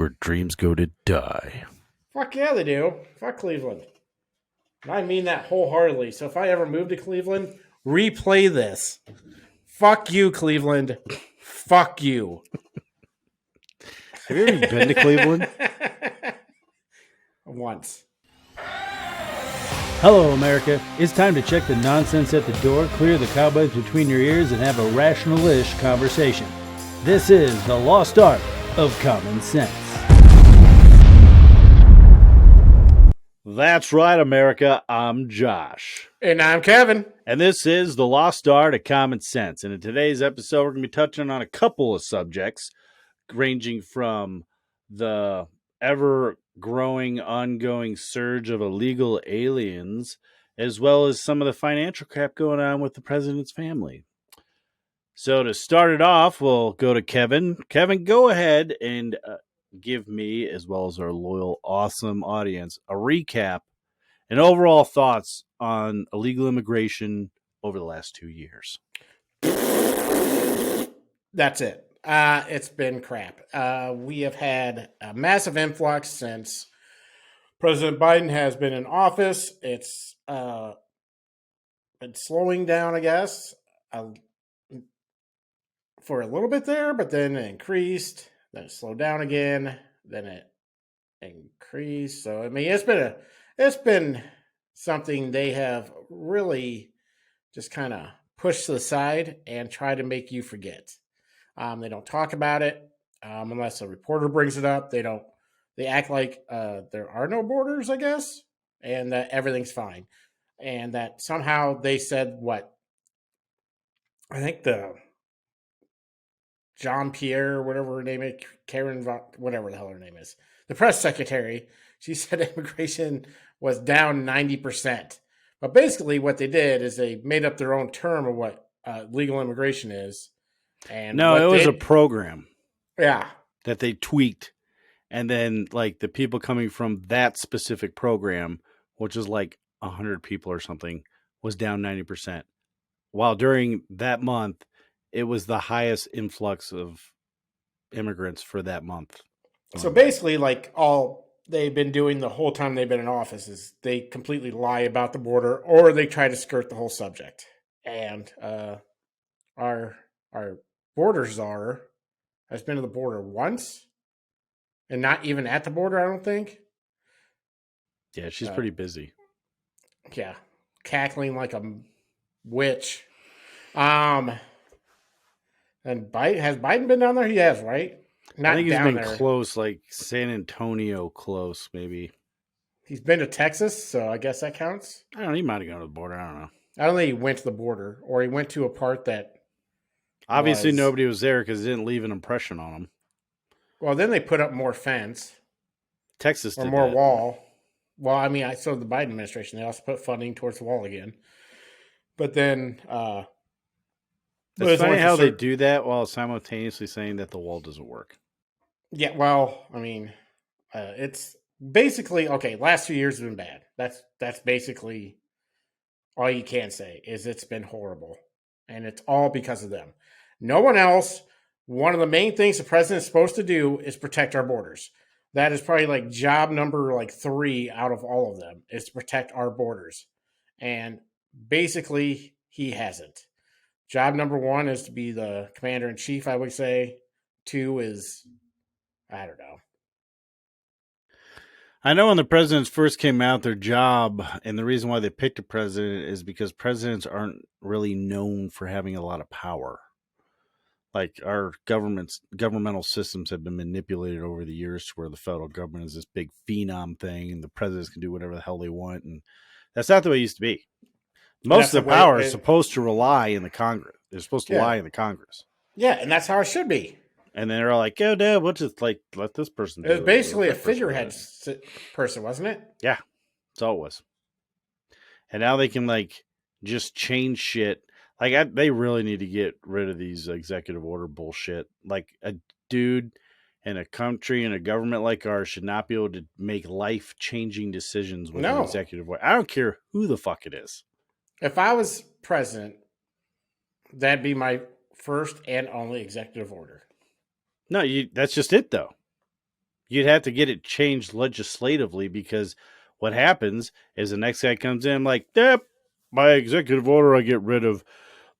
where dreams go to die. Fuck yeah, they do. Fuck Cleveland. And I mean that wholeheartedly. So if I ever move to Cleveland, replay this. Fuck you, Cleveland. Fuck you. Have you ever been to Cleveland? Once. Hello, America. It's time to check the nonsense at the door, clear the cobwebs between your ears, and have a rational-ish conversation. This is the lost art of common sense. That's right, America. I'm Josh. And I'm Kevin. And this is the lost art of common sense. And in today's episode, we're going to be touching on a couple of subjects, ranging from the ever-growing, ongoing surge of illegal aliens, as well as some of the financial crap going on with the president's family. So to start it off, we'll go to Kevin. Kevin, go ahead and give me, as well as our loyal, awesome audience, a recap and overall thoughts on illegal immigration over the last 2 years. That's it. It's been crap. We have had a massive influx since President Biden has been in office. It's been slowing down, I guess, for a little bit there, but then it increased. Then it slowed down again. Then it increased. So I mean, it's been something they have really just kind of pushed to the side and try to make you forget. They don't talk about it unless a reporter brings it up. They act like there are no borders, I guess, and that everything's fine, and that somehow they said what I think the John Pierre, whatever her name is, Karen, whatever the hell her name is, the press secretary, she said immigration was down 90%. But basically what they did is they made up their own term of what legal immigration is. And no, it was a program. Yeah. That they tweaked. And then like the people coming from that specific program, which is like 100 people or something, was down 90%. While during that month, it was the highest influx of immigrants for that month. So basically, like all they've been doing the whole time they've been in office is they completely lie about the border, or they try to skirt the whole subject. And our border czar has been to the border once, and not even at the border, I don't think. Yeah, she's pretty busy. Yeah, cackling like a witch. And has Biden been down there? He has, right? Not I think he's been there. Close, like San Antonio close, maybe. He's been to Texas, so I guess that counts. I don't know. He might have gone to the border. I don't know. I don't think he went to the border, or he went to a part that obviously nobody was there because it didn't leave an impression on him. Well, then they put up more fence. Texas or did more that. Wall. Well, I mean, so the Biden administration, they also put funding towards the wall again. But then it's funny how they do that while simultaneously saying that the wall doesn't work. Yeah, well, I mean, it's basically okay. Last 2 years have been bad. That's basically all you can say is it's been horrible, and it's all because of them. No one else. One of the main things the president is supposed to do is protect our borders. That is probably like job number 3 out of all of them is to protect our borders, and basically he hasn't. Job number 1 is to be the commander in chief, I would say. 2 is, I don't know. I know when the presidents first came out, their job, and the reason why they picked a president is because presidents aren't really known for having a lot of power. Like our governmental systems have been manipulated over the years to where the federal government is this big phenom thing and the presidents can do whatever the hell they want. And that's not the way it used to be. Most of the power is supposed to rely in the Congress. They're supposed to lie in the Congress. Yeah, and that's how it should be. And then they're like, "Oh, no, we'll just let this person do it." It was basically a figurehead person, wasn't it? Yeah, that's all it was. And now they can just change shit. They really need to get rid of these executive order bullshit. Like a dude in a country and a government like ours should not be able to make life-changing decisions with an executive order. I don't care who the fuck it is. If I was president, that'd be my first and only executive order. No, that's just it, though. You'd have to get it changed legislatively because what happens is the next guy comes in like, yep, by executive order, I get rid of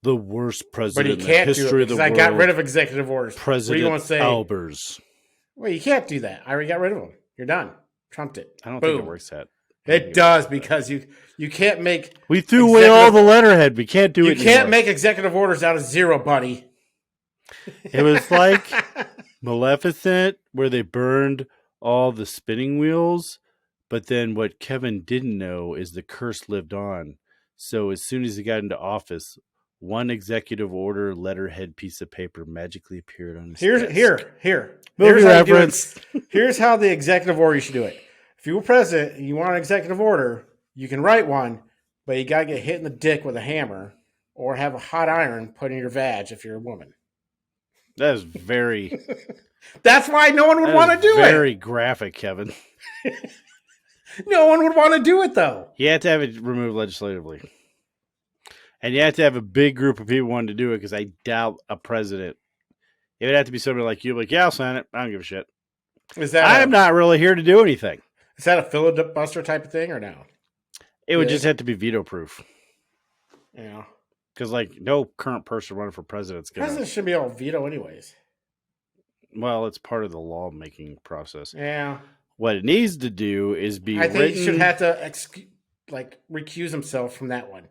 the worst But president he in the can't do it history of the because I got rid world, of executive orders. What are you President going to say? Albers. Well, you can't do that. I already got rid of them. You're done. Trumped it. I don't Boom. think it works that. It does because you can't make. We threw away all the letterhead. We can't do it anymore. You can't make executive orders out of zero, buddy. It was like Maleficent, where they burned all the spinning wheels, but then what Kevin didn't know is the curse lived on. So as soon as he got into office, one executive order letterhead piece of paper magically appeared on his desk. Here. Movie reference. Here's how the executive order you should do it. If you were president and you want an executive order, you can write one, but you got to get hit in the dick with a hammer or have a hot iron put in your vag if you're a woman. That is very... That's why no one would want to do it. Very graphic, Kevin. No one would want to do it, though. You have to have it removed legislatively. And you have to have a big group of people wanting to do it because I doubt a president. It would have to be somebody like you, like, yeah, I'll sign it. I don't give a shit. I'm not really here to do anything. Is that a filibuster type of thing or no? It would just have to be veto proof. Yeah. Because, like, no current person running for president's going to... President should be able to veto anyways. Well, it's part of the lawmaking process. Yeah. What it needs to do is be I think he should have to, recuse himself from that one.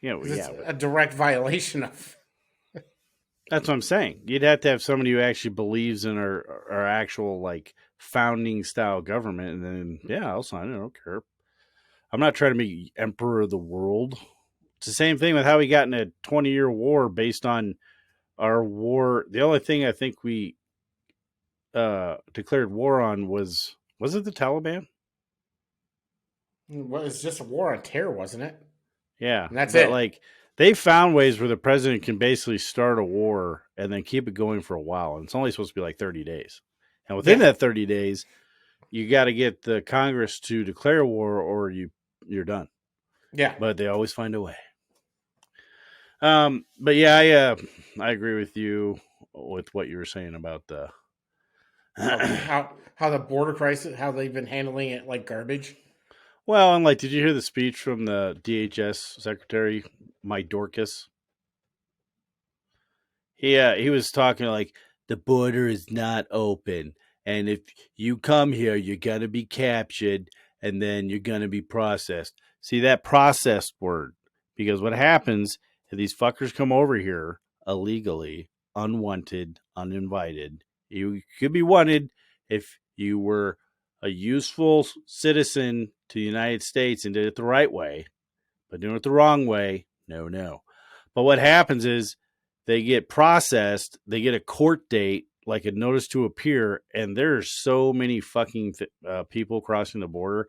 It's a direct violation of... That's what I'm saying. You'd have to have somebody who actually believes in our actual, like, founding-style government, and then, yeah, I'll sign it. I don't care. I'm not trying to be emperor of the world. It's the same thing with how we got in a 20-year war based on our war. The only thing I think we declared war on was it the Taliban? Well, it's just a war on terror, wasn't it? Yeah. And that's it. Like, they found ways where the president can basically start a war and then keep it going for a while. And it's only supposed to be like 30 days. And within that 30 days, you got to get the Congress to declare war or you're done. Yeah. But they always find a way. But yeah, I agree with you with what you were saying about the how the border crisis, how they've been handling it like garbage. Well, and like, did you hear the speech from the DHS Secretary, Mike Dorcas? He was talking like the border is not open, and if you come here, you're gonna be captured, and then you're gonna be processed. See that processed word, because what happens if these fuckers come over here illegally, unwanted, uninvited? You could be wanted if you were a useful citizen to the United States and did it the right way, but doing it the wrong way, no. But what happens is they get processed, they get a court date, like a notice to appear, and there's so many fucking people crossing the border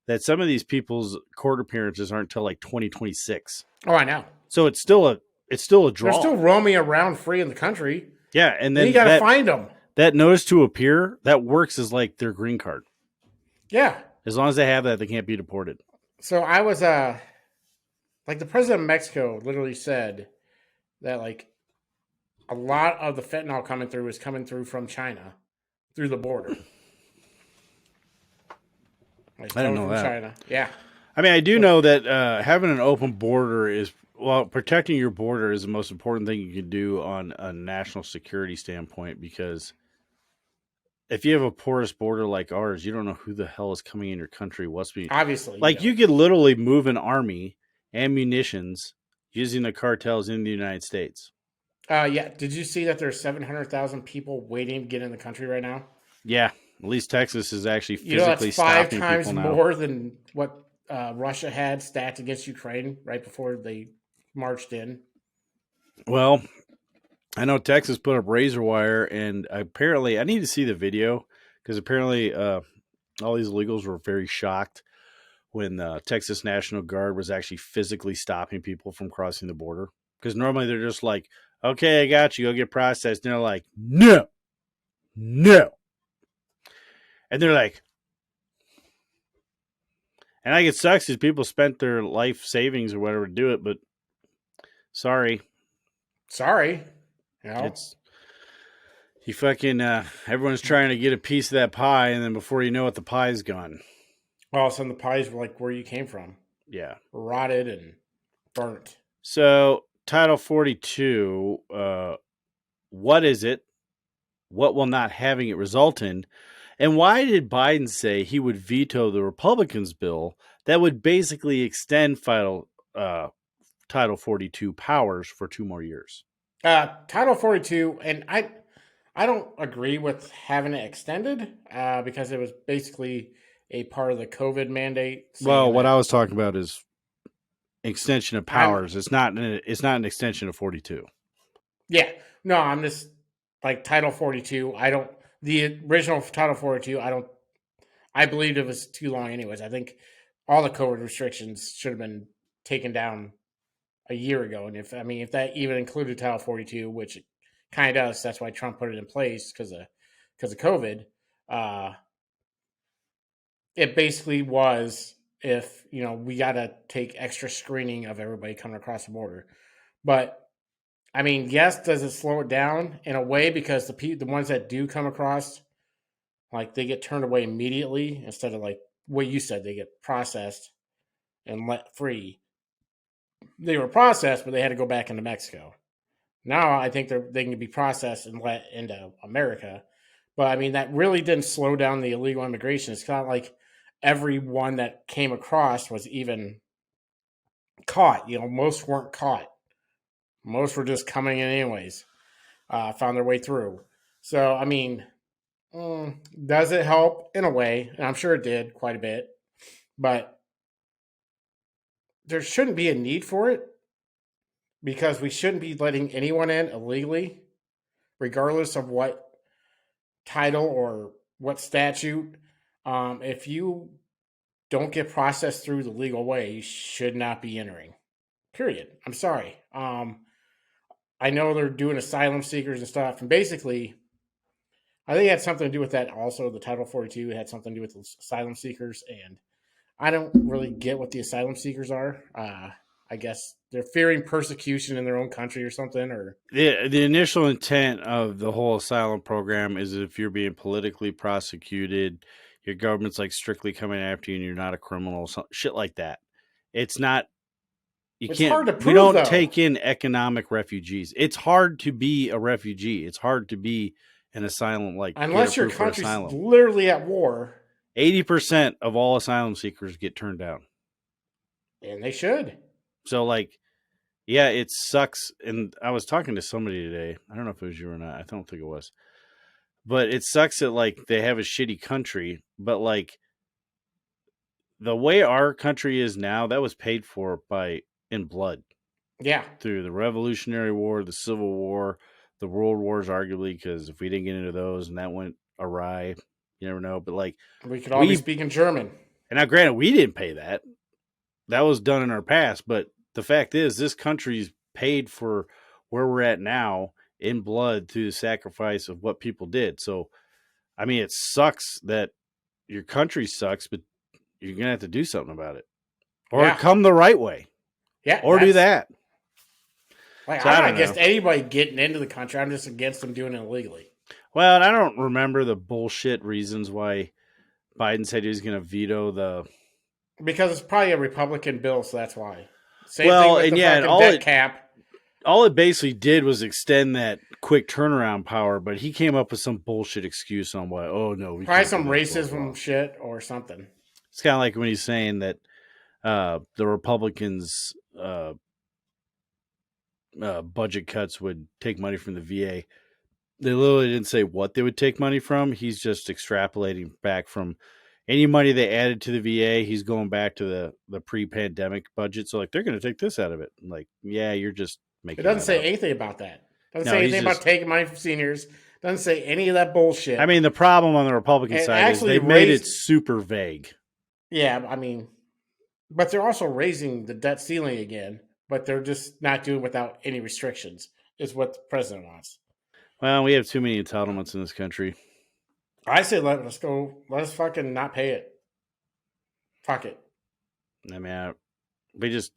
that some of these people's court appearances aren't until like 2026. Oh, I know. So it's still a draw. They're still roaming around free in the country. Yeah, and then you got to find them. That notice to appear, that works as like their green card. Yeah. As long as they have that, they can't be deported. So I was, the president of Mexico literally said that, like, a lot of the fentanyl coming through is coming through from China through the border. Like, I didn't know that. China. Yeah. I mean, I do know that having an open border is, well, protecting your border is the most important thing you can do on a national security standpoint, because if you have a porous border like ours, you don't know who the hell is coming in your country. What's being obviously like you could literally move an army and munitions using the cartels in the United States. Yeah. Did you see that there's 700,000 people waiting to get in the country right now? Yeah. At least Texas is actually physically stopping people now. That's 5 times more than what Russia had stacked against Ukraine right before they marched in. Well, I know Texas put up razor wire, and apparently I need to see the video, because apparently all these illegals were very shocked when the Texas National Guard was actually physically stopping people from crossing the border. Because normally they're just like, okay, I got you, go get processed. And they're like, no. And they're like, and I think it sucks because people spent their life savings or whatever to do it, but sorry. You know? You fucking everyone's trying to get a piece of that pie, and then before you know it, the pie's gone. All of a sudden, the pies were like where you came from, Yeah. rotted and burnt. So Title 42, what is it? What will not having it result in? And why did Biden say he would veto the Republicans' bill that would basically extend Title 42 powers for 2 more years? Title 42, and I don't agree with having it extended because it was basically a part of the COVID mandate Well, saying what that I was talking about is extension of I'm powers. It's not an extension of 42. yeah. No, I'm just like Title 42. I don't the original Title 42. I believed it was too long anyways. I think all the COVID restrictions should have been taken down a year ago. And if that even included Title 42, which it kind of does, that's why Trump put it in place because of COVID. Uh, it basically was if we got to take extra screening of everybody coming across the border. But I mean, yes, does it slow it down in a way because the ones that do come across, like they get turned away immediately instead of like what you said, they get processed and let free. They were processed, but they had to go back into Mexico. Now I think they can be processed and let into America. But I mean, that really didn't slow down the illegal immigration. It's not like everyone that came across was even caught. Most weren't caught. Most were just coming in anyways, found their way through. So, I mean, does it help in a way? And I'm sure it did quite a bit. But there shouldn't be a need for it because we shouldn't be letting anyone in illegally, regardless of what title or what statute. If you don't get processed through the legal way, you should not be entering. Period. I'm sorry. I know they're doing asylum seekers and stuff, and basically, I think it had something to do with that. Also, the Title 42 had something to do with asylum seekers, and I don't really get what the asylum seekers are. I guess they're fearing persecution in their own country or something, or The initial intent of the whole asylum program is if you're being politically prosecuted, your government's like strictly coming after you and you're not a criminal, shit like that. It's not, you it's hard can't, to we prove don't though, take in economic refugees. It's hard to be a refugee. It's hard to be an asylum, like get unless your approved for country's asylum. literally at war, 80% of all asylum seekers get turned down. and they should. So, like, yeah, it sucks. And I was talking to somebody today. I don't know if it was you or not. I don't think it was. But it sucks that, like, they have a shitty country. But, like, the way our country is now, that was paid for in blood Yeah, through the Revolutionary War, the Civil War, the World Wars, arguably, because if we didn't get into those and that went awry, you never know. But, like, we could all be speaking German. and now granted, we didn't pay that. That was done in our past. But the fact is, this country's paid for where we're at now in blood through the sacrifice of what people did. So, I mean, it sucks that your country sucks, but you're going to have to do something about it or Yeah. come the right way Yeah, or do that. Like, So I'm I not don't against know. anybody getting into the country. I'm just against them doing it illegally. Well, I don't remember the bullshit reasons why Biden said he was going to veto the. Because it's probably a Republican bill, so that's why. Same thing Well, with and the yeah, and fucking debt cap. all it basically did was extend that quick turnaround power, but he came up with some bullshit excuse on why. Oh no, we Probably can't some do this, blah, racism blah. shit or something. It's kind of like when he's saying that the Republicans' budget cuts would take money from the VA. They literally didn't say what they would take money from. He's just extrapolating back from any money they added to the VA. He's going back to the pre-pandemic budget. So like they're going to take this out of it. I'm like, yeah, you're just It making doesn't that say up. anything about that. Doesn't No, say he's anything about just. taking money from seniors. Doesn't say any of that bullshit. I mean, the problem on the Republican And side is actually they've made it raised. super vague. Yeah, I mean, but they're also raising the debt ceiling again. But they're just not doing it without any restrictions. Is what the president wants. Well, we have too many entitlements in this country. I say let us go. Let us fucking not pay it. Fuck it. I mean, we just.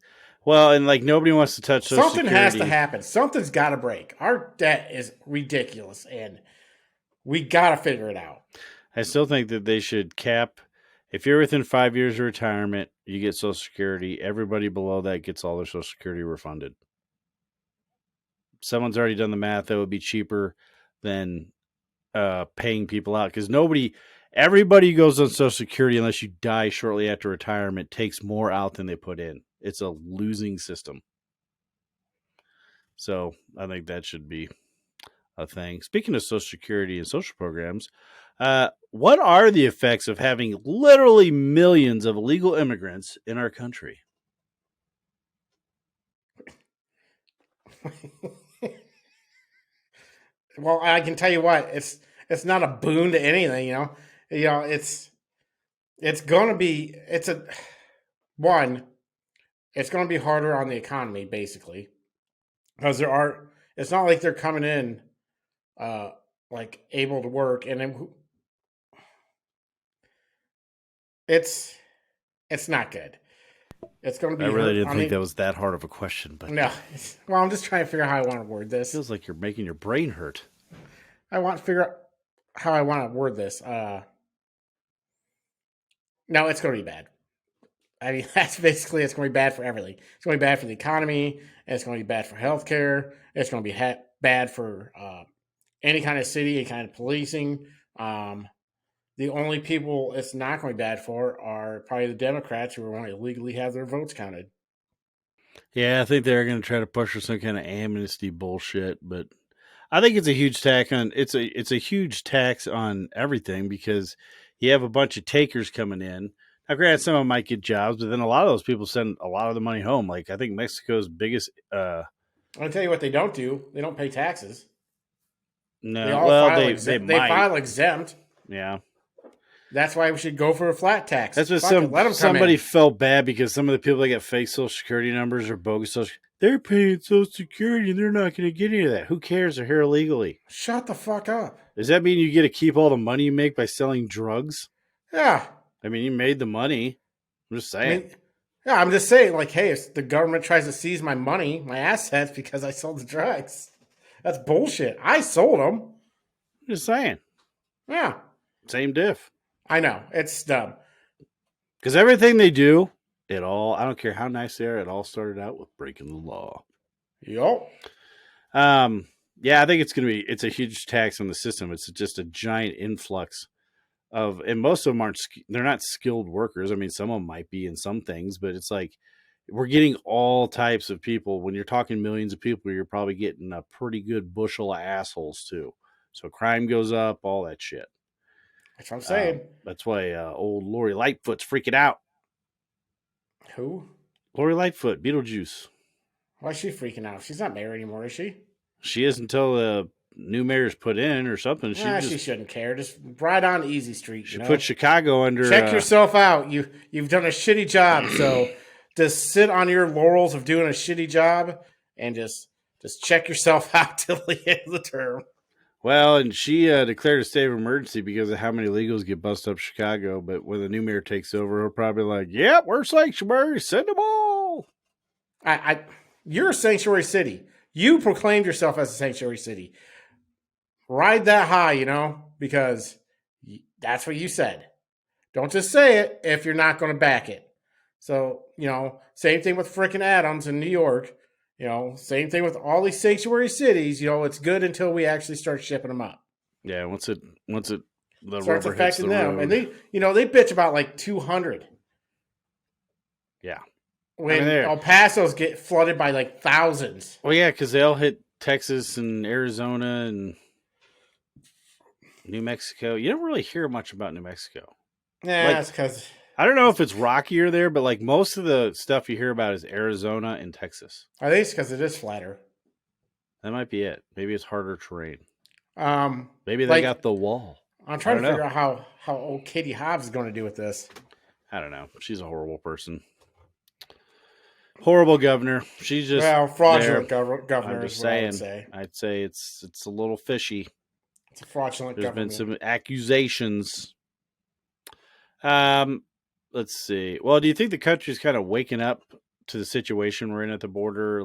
Well, and like nobody wants to touch Social Something has to Security. happen. Something's got to break. Our debt is ridiculous, and We got to figure it out. I still think that they should cap. If you're within 5 years of retirement, you get Social Security. Everybody below that gets all their Social Security refunded. Someone's already done the math. That would be cheaper than paying people out because everybody who goes on Social Security, unless you die shortly after retirement, takes more out than they put in. It's a losing system. So I think that should be a thing. Speaking of Social Security and social programs, what are the effects of having literally millions of illegal immigrants in our country? Well, I can tell you what, it's not a boon to anything, it's going to be it's going to be harder on the economy basically because it's not like they're coming in like able to work, and then it's not good. It's going to be I really didn't think that was that hard of a question, but no. Well, I'm just trying to figure out how I want to word it this. feels like you're making your brain hurt. I want to figure out how I want to word this. No, it's going to be bad. I mean, that's basically, it's going to be bad for everything. It's going to be bad for the economy. It's going to be bad for healthcare. It's going to be bad for any kind of city, any kind of policing. The only people it's not going to be bad for are probably the Democrats who are going to illegally have their votes counted. Yeah, I think they're going to try to push for some kind of amnesty bullshit, but I think it's a huge it's a huge tax on everything because you have a bunch of takers coming in. Now, granted, some of them might get jobs, but then a lot of those people send a lot of the money home. Like I think Mexico's biggest. I'll tell you what they don't do. They don't pay taxes. No, They all well, file they they might. file exempt. Yeah, That's why we should go for a flat tax. that's what Let them somebody felt bad because some of the people that get fake Social Security numbers or bogus Social, they're paying Social Security and they're not going to get any of that. Who cares? They're here illegally. Shut the fuck up. Does that mean you get to keep all the money you make by selling drugs? Yeah. I mean, you made the money. I'm just saying. Yeah, I'm just saying, like, hey, if the government tries to seize my money, my assets, because I sold the drugs, that's bullshit. I sold them. I'm just saying. Yeah. Same diff. I know. It's dumb. Because everything they do, I don't care how nice they are, it all started out with breaking the law. Yup. Yeah, I think it's a huge tax on the system. It's just a giant influx and most of them they're not skilled workers. I mean, some of them might be in some things, but it's like we're getting all types of people. When you're talking millions of people, you're probably getting a pretty good bushel of assholes too. So crime goes up, all that shit. That's what I'm saying. That's why old Lori Lightfoot's freaking out. Who? Lori Lightfoot, Beetlejuice. Why is she freaking out? She's not mayor anymore, is she? She is until the new mayor's put in or something. She shouldn't care. Just ride on Easy Street. She put Chicago under. Check yourself out. You've done a shitty job, so just sit on your laurels of doing a shitty job and just check yourself out till the end of the term. Well, and she declared a state of emergency because of how many illegals get busted up Chicago. But when the new mayor takes over, he'll probably like, "Yep, we're sanctuary. Send them all." You're a sanctuary city. You proclaimed yourself as a sanctuary city. Ride that high, because that's what you said. Don't just say it if you're not going to back it. So, same thing with frickin' Adams in New York. Same thing with all these sanctuary cities. It's good until we actually start shipping them up. Yeah, once the starts rubber affecting hits the them, road. and they bitch about like 200. Yeah, when El Paso's get flooded by like thousands. Well, yeah, because they all hit Texas and Arizona and New Mexico. You don't really hear much about New Mexico. Yeah, that's because I don't know if it's rockier there, but like most of the stuff you hear about is Arizona and Texas. I think it's because it is flatter. That might be it. Maybe it's harder terrain. Maybe they like, got the wall. I'm trying to figure out how old Katie Hobbs is going to do with this. I don't know. She's a horrible person. Horrible governor. She's just fraudulent governor. I'm just saying. I'd say it's a little fishy. It's a fraudulent government. There's been some accusations. Let's see. Well, do you think the country's kind of waking up to the situation we're in at the border,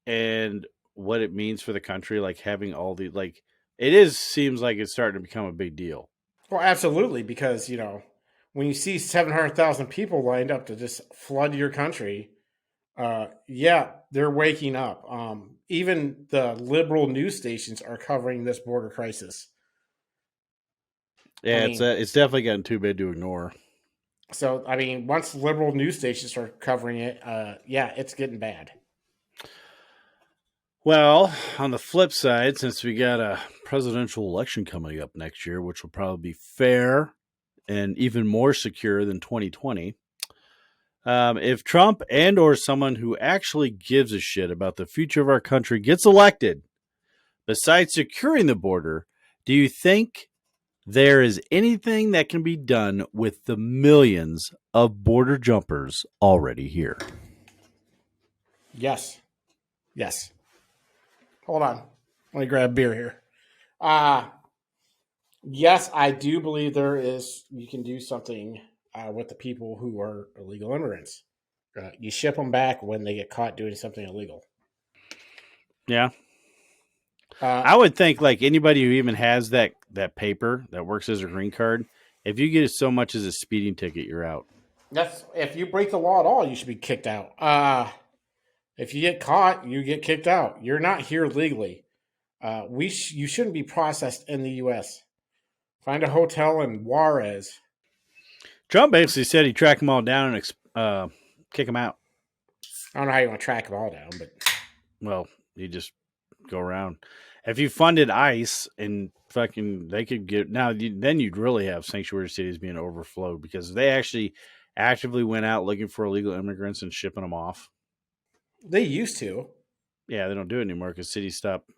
and what it means for the country, like having all the seems like it's starting to become a big deal. Well, absolutely, because when you see 700,000 people lined up to just flood your country, yeah, they're waking up. Even the liberal news stations are covering this border crisis. I Yeah, mean, it's definitely gotten too big to ignore. so I mean, once liberal news stations are covering it, yeah, it's getting bad. Well, on the flip side, since we got a presidential election coming up next year, which will probably be fair and even more secure than 2020, if Trump and or someone who actually gives a shit about the future of our country gets elected, besides securing the border, do you think there is anything that can be done with the millions of border jumpers already here? Yes, yes. Hold on, let me grab a beer here. Uh yes, I do believe there is. You can do something with the people who are illegal immigrants. You ship them back when they get caught doing something illegal. Yeah. Uh, I would think like anybody who even has that paper that works as a green card, if you get so much as a speeding ticket, you're out. that's if you break the law at all, you should be kicked out. If you get caught, you get kicked out. You're not here legally. You shouldn't be processed in the U.S. Find a hotel in Juarez. Trump basically said he'd track them all down and kick them out. I don't know how you want to track them all down, but Well, you just go around. If you funded ICE and fucking they could get now, then you'd really have sanctuary cities being overflowed because they actually actively went out looking for illegal immigrants and shipping them off. they used to. Yeah, they don't do it anymore because cities stopped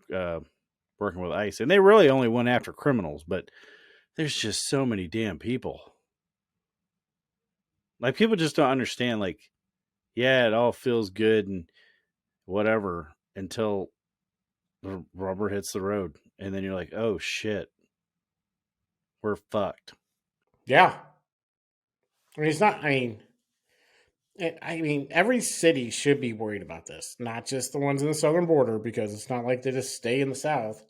working with ICE, and they really only went after criminals. But there's just so many damn people. Like people just don't understand. Like, yeah, it all feels good and whatever until the rubber hits the road, and then you're like, oh shit, we're fucked. Yeah. I mean, it's not. I mean, every city should be worried about this, not just the ones in the southern border, because it's not like they just stay in the south.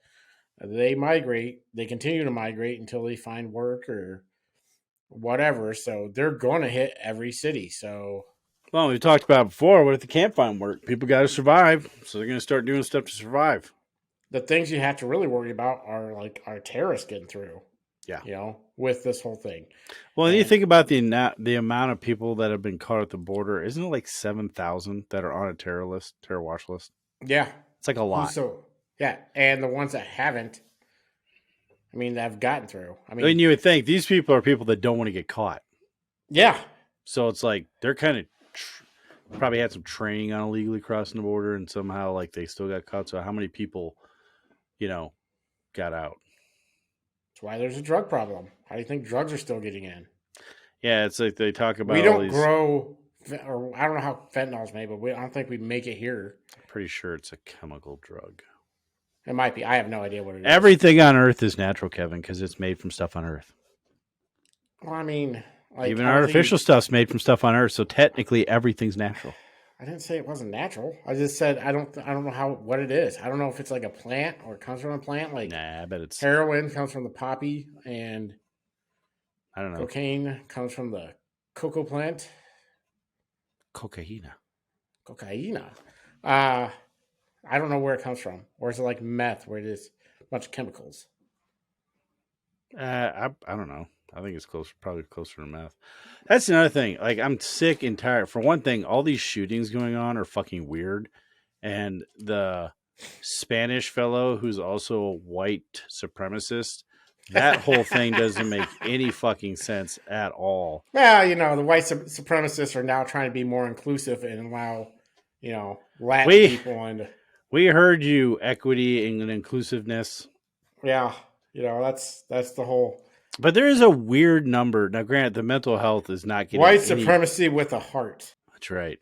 They migrate. They continue to migrate until they find work or whatever. So they're going to hit every city. So Well, we talked about it before. What if they can't find work? People got to survive, so they're going to start doing stuff to survive. the things you have to really worry about are like our terrorists getting through. Yeah. With this whole thing. Well, you think about the amount of people that have been caught at the border. Isn't it like 7,000 that are on a terror watch list? Yeah. It's like a lot. So yeah, and the ones that haven't, I mean, that have gotten through. I mean, you would think these people are people that don't want to get caught. Yeah. So it's like they're kind of probably had some training on illegally crossing the border, and somehow like they still got caught. So how many people, got out? That's why there's a drug problem. How do you think drugs are still getting in? Yeah, it's like they talk about. We don't grow, or I don't know how fentanyl's made, but I don't think we make it here. Pretty sure it's a chemical drug. It might be. I have no idea what it is. Everything on Earth is natural, Kevin, because it's made from stuff on Earth. Well, I mean, like even artificial stuff's made from stuff on Earth, so technically everything's natural. I didn't say it wasn't natural. I just said I don't know what it is. I don't know if it's like a plant or it comes from a plant. Like Nah, I bet it's heroin comes from the poppy, and I don't know. cocaine comes from the cocoa plant. Cocaina. I don't know where it comes from. Or is it like meth, where it is a bunch of chemicals? I don't know. I think it's probably closer to meth. That's another thing. Like, I'm sick and tired. For one thing, all these shootings going on are fucking weird. And the Spanish fellow, who's also a white supremacist, that whole thing doesn't make any fucking sense at all. Well, the white supremacists are now trying to be more inclusive and allow, Latin people and. We heard you, equity and inclusiveness. Yeah, that's the whole. But there is a weird number. Now, granted, the mental health is not getting white supremacy with a heart. That's right.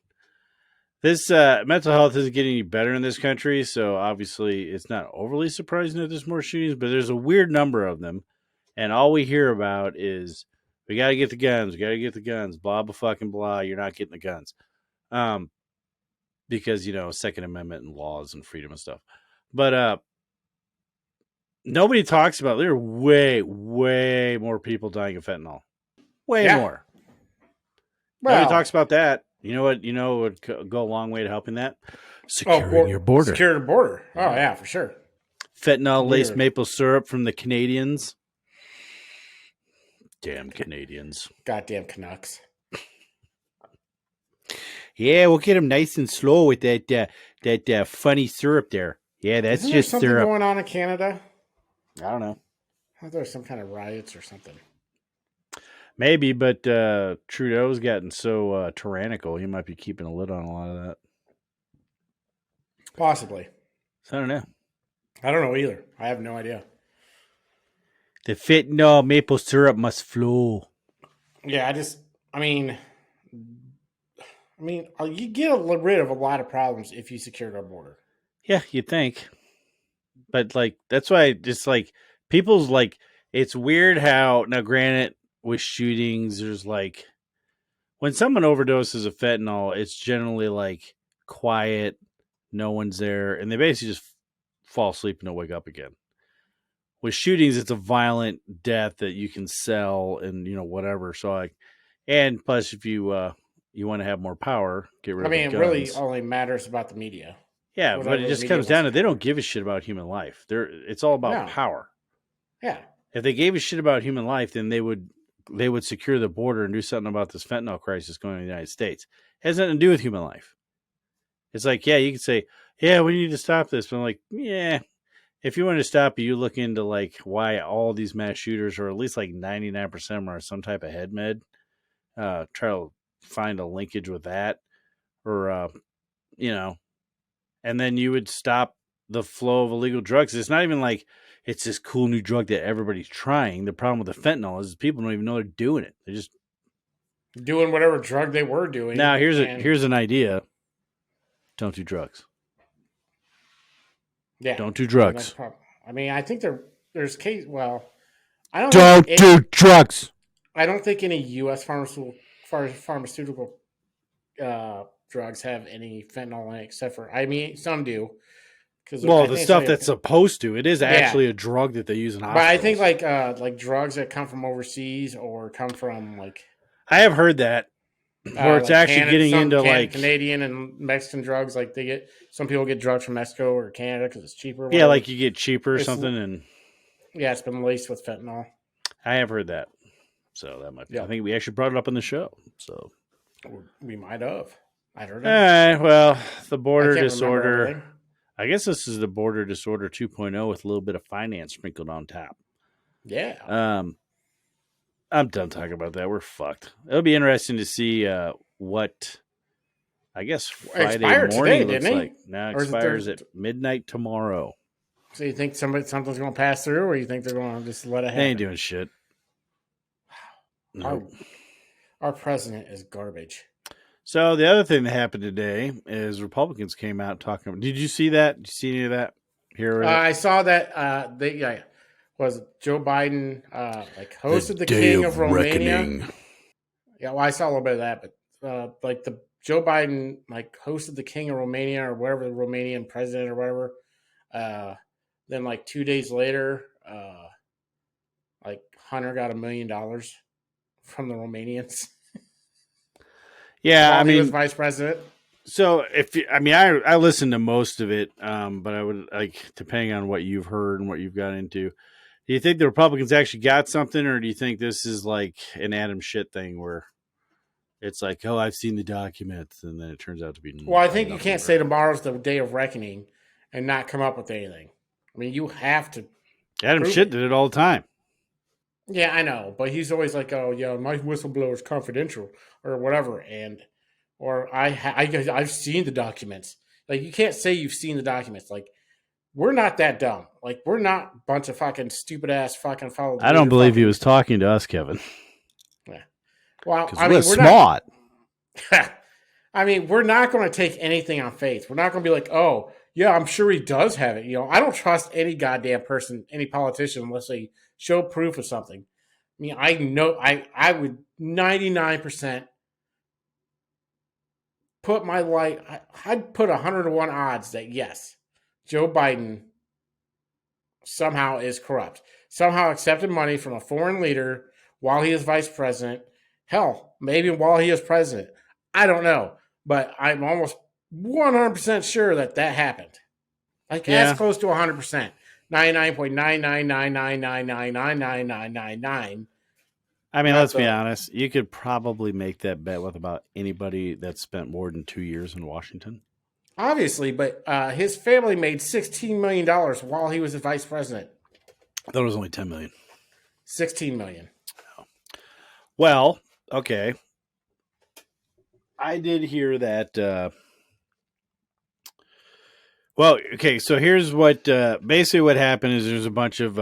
This mental health isn't getting any better in this country, so obviously it's not overly surprising that there's more shootings, but there's a weird number of them, and all we hear about is we got to get the guns, blah, blah, fucking blah, you're not getting the guns. Because, Second Amendment and laws and freedom and stuff. But Nobody talks about. There are way more people dying of fentanyl. Way Yeah. more. Nobody Well, talks about that. You know what? You know what would go a long way to helping that? Securing your border. Secure the border. Oh, Yeah. yeah, for sure. Fentanyl laced Weird. maple syrup from the Canadians. Damn Canadians. Goddamn Canucks. Yeah, we'll get them nice and slow with that funny syrup there. Yeah, that's Isn't there just something syrup. going on in Canada? I don't know. I thought there was some kind of riots or something. Maybe, but Trudeau's gotten so tyrannical, he might be keeping a lid on a lot of that. Possibly. So I don't know. I don't know either. I have no idea. The fentanyl maple syrup must flow. Yeah, I mean, you get rid of a lot of problems if you secured our border. Yeah, you'd think. But like that's why just like people's like it's weird how now granted with shootings there's like when someone overdoses of fentanyl, it's generally like quiet, no one's there, and they basically just fall asleep and don't wake up again. With shootings, it's a violent death that you can sell and whatever. So like, and plus if you you want to have more power, get rid I of mean, the it really guns. only matters about the media. Yeah, but Whatever it the just media comes wants down to to they don't cover. give a shit about human life. It's all about No. power. Yeah. If they gave a shit about human life, then they would secure the border and do something about this fentanyl crisis going on in the United States. It has nothing to do with human life. It's like, yeah, you can say, yeah, we need to stop this. But I'm like, yeah, if you want to stop it, you look into like why all these mass shooters, or at least like 99% of them are some type of head med. Try to find a linkage with that, or and then you would stop the flow of illegal drugs. It's not even like it's this cool new drug that everybody's trying. The problem with the fentanyl is people don't even know they're doing it. They're just doing whatever drug they were doing. now here's an idea. Don't do drugs. Yeah. Don't do drugs. I mean, I think there's case. Well, I don't. Don't think do drugs. I don't think any U.S. pharmaceutical drugs have any fentanyl in it, except for some do. Well, the stuff that's supposed to, it is actually a drug that they use in hospitals. But I think like drugs that come from overseas or come from like I have heard that where it's like actually getting into like Canadian and Mexican drugs. Like some people get drugs from Mexico or Canada because it's cheaper. Yeah, like you get cheaper or something, and yeah, it's been laced with fentanyl. I have heard that, so that might be. I think we actually brought it up on the show, so we might have. I don't know. All right, well, the border disorder. I guess this is the border disorder 2.0 with a little bit of finance sprinkled on top. Yeah. I'm done talking about that. We're fucked. It'll be interesting to see what I guess Friday morning looks like. Now it expires at midnight tomorrow. So you think something's going to pass through, or you think they're going to just let it happen? They ain't doing shit. No. Our president is garbage. So the other thing that happened today is Republicans came out talking about. Did you see that? Did you see any of that? I saw that. Was Joe Biden hosted the King of Romania? Reckoning. Yeah, well, I saw a little bit of that, but the Joe Biden hosted the King of Romania or whatever, the Romanian president or whatever. Then 2 days later, Hunter got $1 million from the Romanians. Yeah, he was vice president. So I listened to most of it, but I would depending on what you've heard and what you've got into. Do you think the Republicans actually got something, or do you think this is like an Adam shit thing where it's like, oh, I've seen the documents, and then it turns out to be? Well, I think you can't say tomorrow's the day of reckoning and not come up with anything. I mean, you have to. Adam shit did it all the time. Yeah, I know, but he's always like, "Oh, yeah, my whistleblower is confidential or whatever," I've seen the documents. You can't say you've seen the documents. We're not that dumb. We're not a bunch of fucking stupid ass fucking followers. I don't believe he was talking to us, Kevin. Yeah. Well, we're smart. We're not going to take anything on faith. We're not going to be like, "Oh, yeah, I'm sure he does have it." I don't trust any goddamn person, any politician, unless they show proof of something. I know I would 99% put my I'd put 100 to 1 odds that yes, Joe Biden somehow is corrupt. Somehow accepted money from a foreign leader while he is vice president. Hell, maybe while he is president. I don't know. But I'm almost 100% sure that happened. Like, as Yeah. close to 100%. 99.99999999999. I mean, Not let's be the- honest. You could probably make that bet with about anybody that's spent more than 2 years in Washington. Obviously, but his family made $16 million while he was the vice president. I thought it was only 10 million. $16 million. Well, okay. I did hear that. Well, okay. So here's what basically what happened is there's a bunch of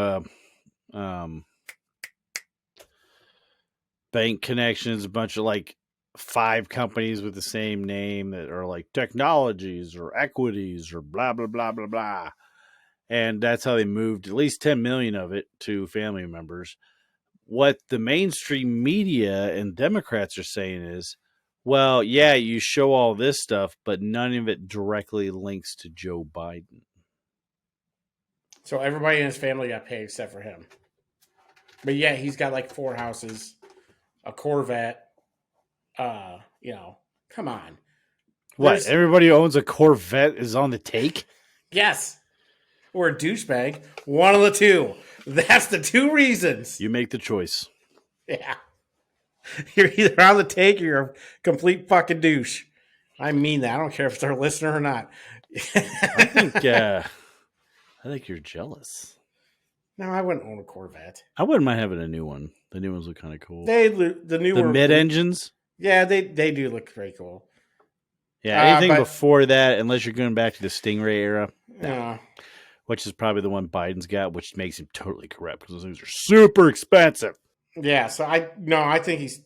bank connections, a bunch of like 5 companies with the same name that are like technologies or equities or blah blah blah blah blah, and that's how they moved at least 10 million of it to family members. What the mainstream media and Democrats are saying is, well, yeah, you show all this stuff, but none of it directly links to Joe Biden. So everybody in his family got paid except for him. But yeah, he's got like 4 houses, a Corvette. Come on. What? Everybody who owns a Corvette is on the take? Yes. Or a douchebag. One of the two. That's the 2 reasons. You make the choice. Yeah. You're either on the take or you're a complete fucking douche. I mean that. I don't care if they're a listener or not. I think you're jealous. No, I wouldn't own a Corvette. I wouldn't mind having a new one. The new ones look kind of cool. The newer mid engines. Yeah, they do look very cool. Yeah, anything before that, unless you're going back to the Stingray era, which is probably the one Biden's got, which makes him totally corrupt because those things are super expensive. Yeah, so I think he's.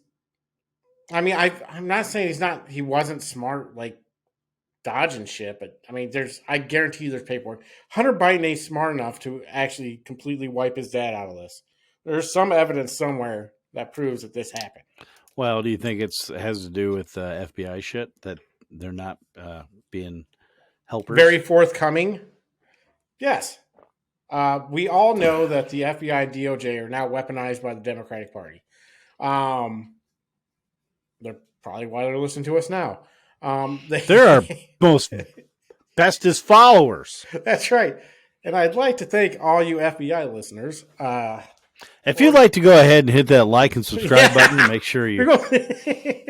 I mean, I'm not saying he wasn't smart like dodging shit, but I mean, I guarantee you there's paperwork. Hunter Biden ain't smart enough to actually completely wipe his dad out of this. There's some evidence somewhere that proves that this happened. Well, do you think it has to do with FBI shit that they're not being helpers? Very forthcoming. Yes. We all know that the FBI and DOJ are now weaponized by the Democratic Party. They're probably why they're listening to us now. They're our most bestest followers. That's right. And I'd like to thank all you FBI listeners. If you'd like to go ahead and hit that like and subscribe button, make sure you. That'd be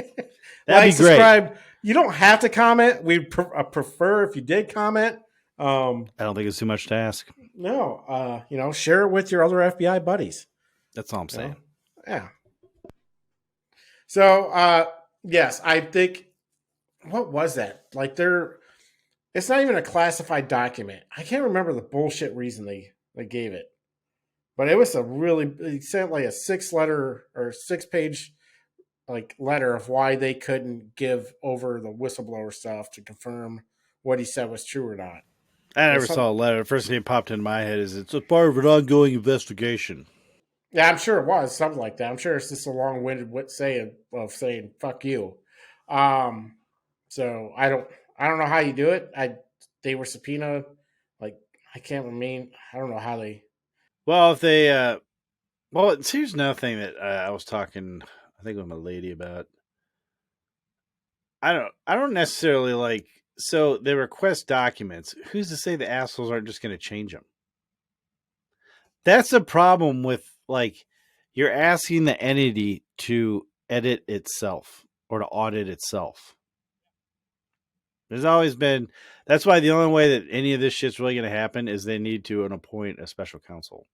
great. Subscribe. You don't have to comment. We'd prefer if you did comment. I don't think it's too much to ask. No, share it with your other FBI buddies. That's all I'm saying. Yeah. So, yes, I think, what was that? Like it's not even a classified document. I can't remember the bullshit reason they gave it, but it was they sent like a 6-letter or 6-page like letter of why they couldn't give over the whistleblower stuff to confirm what he said was true or not. I never saw a letter. The first thing that popped in my head is it's a part of an ongoing investigation. Yeah, I'm sure it was something like that. I'm sure it's just a long-winded saying "fuck you." So I don't know how you do it. They were subpoenaed. Like, I don't know how they. Well, if they, here's another thing that I was talking, I think with my lady about. I don't necessarily like. So they request documents. Who's to say the assholes aren't just going to change them? That's the problem with, like, you're asking the entity to edit itself or to audit itself. There's always been. That's why the only way that any of this shit's really going to happen is they need to appoint a special counsel.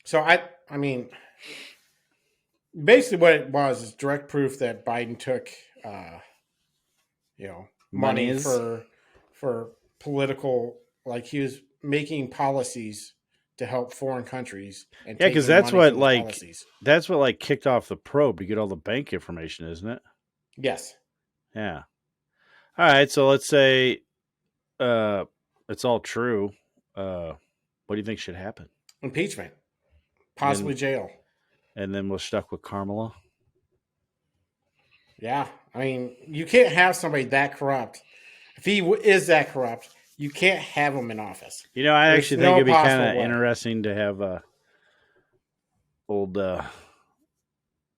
So I mean, basically what it was is direct proof that Biden took, money for political, like he was making policies to help foreign countries. And yeah, because that's what kicked off the probe to get all the bank information, isn't it? Yes. Yeah. All right, so let's say it's all true. What do you think should happen? Impeachment. Possibly jail. And then we're stuck with Kamala? Yeah. I mean, you can't have somebody that corrupt. If he is that corrupt, You can't have them in office. You know, I There's actually think no it'd be kind possible of way. interesting to have old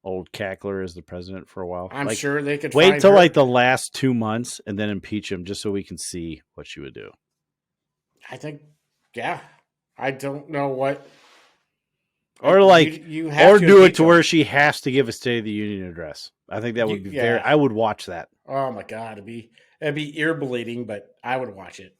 old Cackler as the president for a while. I'm Like, sure they could wait find till her. like the last 2 months and then impeach him just so we can see what she would do. I think, yeah. I don't know what. Or like, you have or to do it impeach to them. where she has to give a State of the Union address. I think that would be very. Yeah. I would watch that. Oh my god, it'd be ear bleeding, but I would watch it.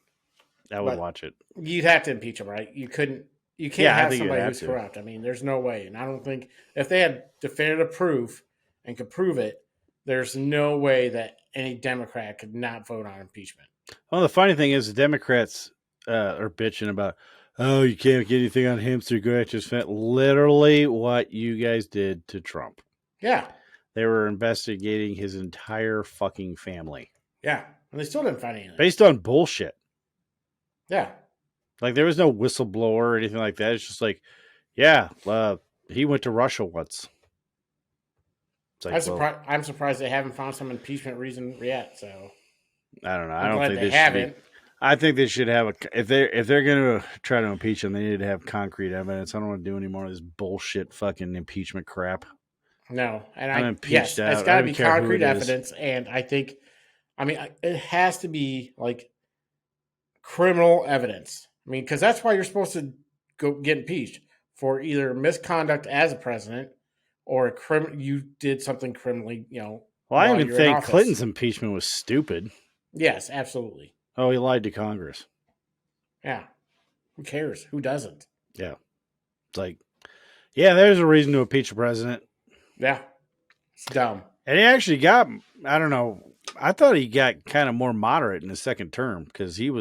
I would But watch it. you'd have to impeach him, right? You can't Yeah, I have think you'd somebody have who's to. corrupt. I mean, there's no way. And I don't think if they had definitive proof and could prove it, there's no way that any Democrat could not vote on impeachment. Well, the funny thing is, the Democrats are bitching about, oh, you can't get anything on him through go after his family. Literally, what you guys did to Trump. Yeah. They were investigating his entire fucking family Yeah. And they still didn't find anything. based on bullshit. Yeah. Like, there was no whistleblower or anything like that. It's just like, yeah, he went to Russia once. It's like, I'm surprised they haven't found some impeachment reason yet. So I don't know. I'm I don't glad think they they should be. haven't. I think they should have if they're going to try to impeach him, they need to have concrete evidence. I don't want to do any more of this bullshit fucking impeachment crap. No, and I'm impeached out. it's I got to don't be care who concrete it is. evidence, and I mean, it has to be like criminal evidence. I mean, because that's why you're supposed to go get impeached for either misconduct as a president or you did something criminally. Well, I while even you're in think office. Clinton's impeachment was stupid. Yes, absolutely. Oh, he lied to Congress. Yeah, who cares? Who doesn't? Yeah, it's like, yeah, there's a reason to impeach a president. Yeah, it's dumb. And he actually got, I don't know, I thought he got kind of more moderate in his second term because he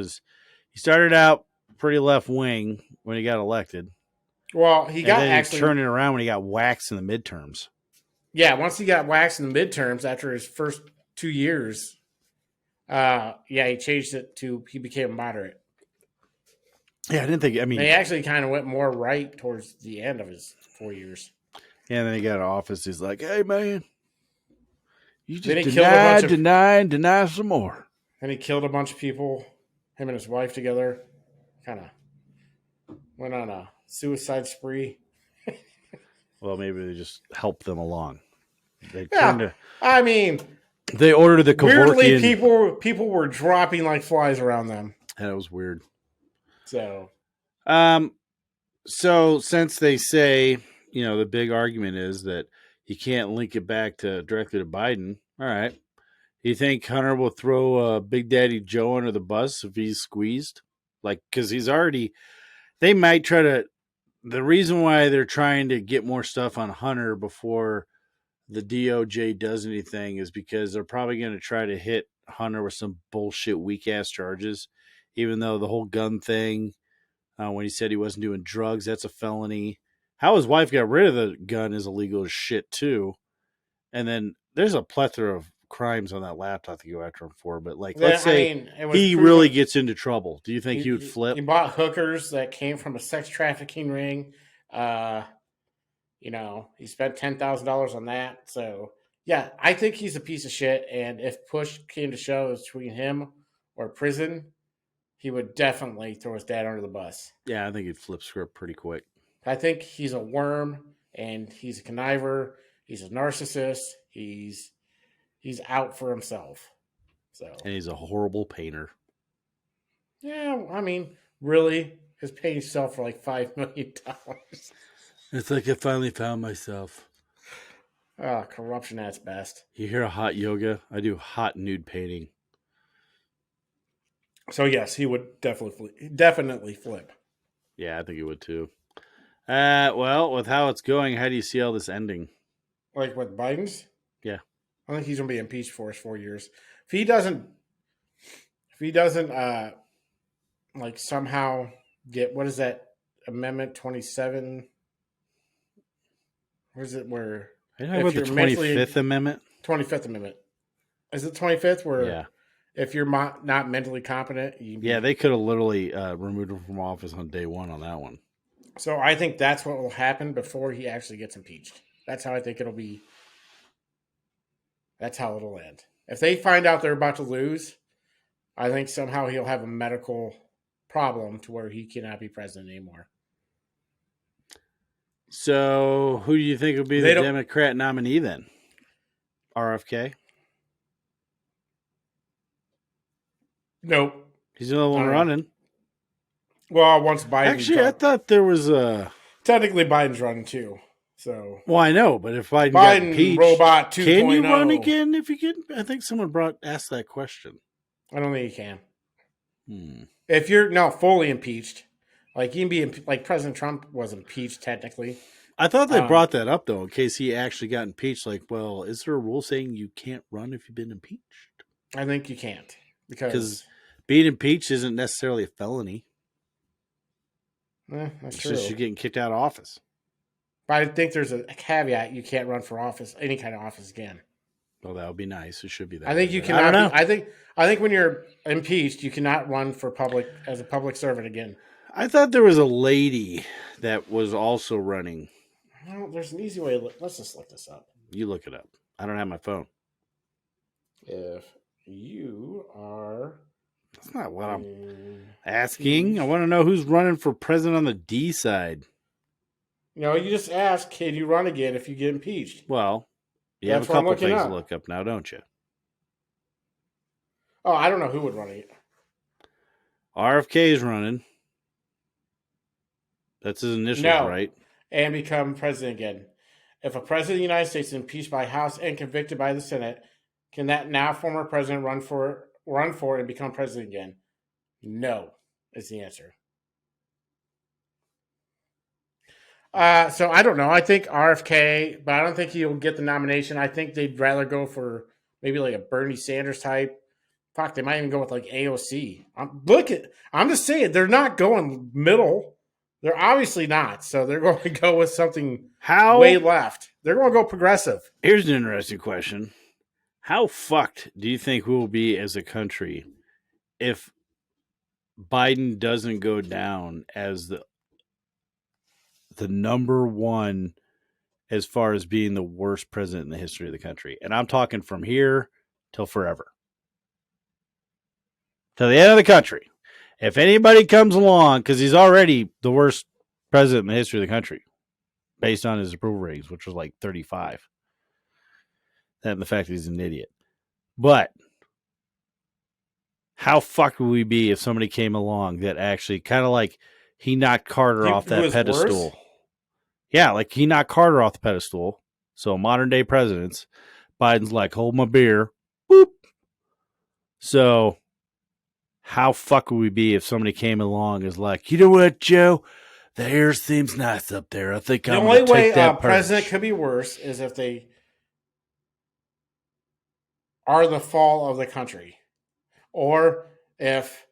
started out pretty left wing when he got elected. Well, he got then actually turned it around when he got waxed in the midterms. Yeah, once he got waxed in the midterms after his first 2 years, he changed it to he became moderate. Yeah, I didn't think. I mean, And he actually kind of went more right towards the end of his 4 years. and then he got an office. He's like, "Hey, man, you Then he just killed a bunch deny some more." And he killed a bunch of people. Him and his wife together, kind of went on a suicide spree. Well, maybe they just helped them along. They I mean, they ordered the weirdly, Kevorkian. people were dropping like flies around them. That was weird. So, so since they say, the big argument is that you can't link it back directly to Biden. All right. You think Hunter will throw Big Daddy Joe under the bus if he's squeezed? Like, because they might try to, the reason why they're trying to get more stuff on Hunter before the DOJ does anything is because they're probably going to try to hit Hunter with some bullshit weak ass charges, even though the whole gun thing, when he said he wasn't doing drugs, that's a felony. How his wife got rid of the gun is illegal as shit too. And then there's a plethora of crimes on that laptop to go after him for. But let's say he really gets into trouble. Do you think he would flip? He bought hookers that came from a sex trafficking ring. He spent $10,000 on that. So yeah, I think he's a piece of shit. And if push came to shove between him or prison, he would definitely throw his dad under the bus. Yeah, I think he'd flip script pretty quick. I think he's a worm and he's a conniver. He's a narcissist. He's out for himself. So, and he's a horrible painter. Yeah, I mean, really, his painting self for like $5 million. It's like I finally found myself. Corruption at its best. You hear a hot yoga? I do hot nude painting. So yes, he would definitely flip. Yeah, I think he would too. Well, with how it's going, how do you see all this ending? Like with Biden's? Yeah. I think he's gonna be impeached for his 4 years. If he doesn't like somehow get, what is that, Amendment 27? What is it where I know about the 25th Amendment? 25th Amendment. Is it 25th where yeah. If you're not mentally competent, they could have literally removed him from office on day one on that one. So I think that's what will happen before he actually gets impeached. That's how I think it'll be. That's how it'll end. If they find out they're about to lose, I think somehow he'll have a medical problem to where he cannot be president anymore. So, who do you think will be They the don't. Democrat nominee then? RFK? Nope. He's the only one I don't know. running. Well, once Biden Actually, I thought there was a. technically Biden's running too. So Well, I know, but if Biden got Biden impeached, robot 2.0. can you run again if you get? I think someone asked that question. I don't think you can. If you're not fully impeached, like you can be like President Trump was impeached technically. I thought they brought that up though, in case he actually got impeached. Like, well, is there a rule saying you can't run if you've been impeached? I think you can't because being impeached isn't necessarily a felony. That's it's true. just you're getting kicked out of office. But I think there's a caveat: you can't run for office, any kind of office again. Well, that would be nice. It should be that. I think you cannot. I think when you're impeached, you cannot run for as a public servant again. I thought there was a lady that was also running. Well, there's an easy way. Let's just look this up. You look it up. I don't have my phone. If you are, that's not what I'm asking. I want to know who's running for president on the D side. You just ask, can you run again if you get impeached? Well, you have a couple things to look up now, don't you? Oh, I don't know who would run it. RFK is running. That's his initials, right? And become president again. If a president of the United States is impeached by House and convicted by the Senate, can that now former president run for and become president again? No, is the answer. So I don't know. I think RFK, but I don't think he'll get the nomination. I think they'd rather go for maybe like a Bernie Sanders type. Fuck, they might even go with like AOC. I'm just saying they're not going middle. They're obviously not. So they're going to go with something way left. They're going to go progressive. Here's an interesting question. How fucked do you think we will be as a country if Biden doesn't go down as the number one as far as being the worst president in the history of the country? And I'm talking from here till forever. To the end of the country. If anybody comes along, because he's already the worst president in the history of the country, based on his approval ratings, which was like 35. And the fact that he's an idiot. But how fucked would we be if somebody came along that actually kind of like he knocked Carter off that pedestal? Worse? Yeah, like he knocked Carter off the pedestal. So modern day presidents, Biden's like, hold my beer. Boop. So how fucked would we be if somebody came along and is like, you know what, Joe? The hair seems nice up there. I think I'm going to take that. The only way a president could be worse is if they are the fall of the country, or if,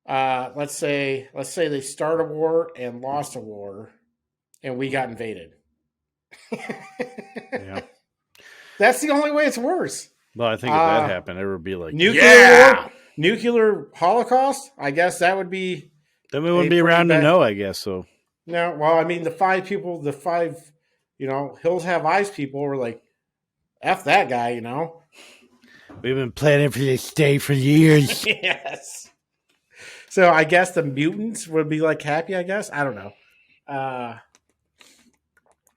let's say they start a war and lost a war, and we got invaded. Yeah, that's the only way it's worse. Well, I think if that happened, it would be like nuclear holocaust. I guess that would be. Then we wouldn't be around to know. I guess so. No, well, I mean, the five, Hills Have Eyes people were like, F that guy, We've been planning for this day for years. Yes. So I guess the mutants would be like happy, I guess. I don't know.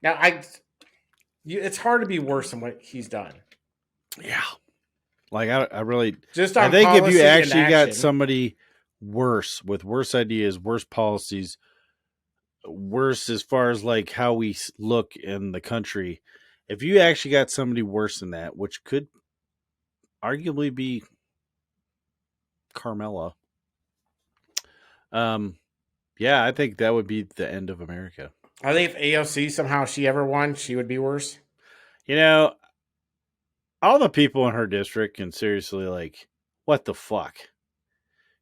Now, it's hard to be worse than what he's done. Yeah. Like, I really... I think if you actually got somebody worse, with worse ideas, worse policies, worse as far as like how we look in the country, if you actually got somebody worse than that, which could arguably be Carmella, yeah, I think that would be the end of America. I think if AOC somehow she ever won, she would be worse. All the people in her district can seriously, like, what the fuck?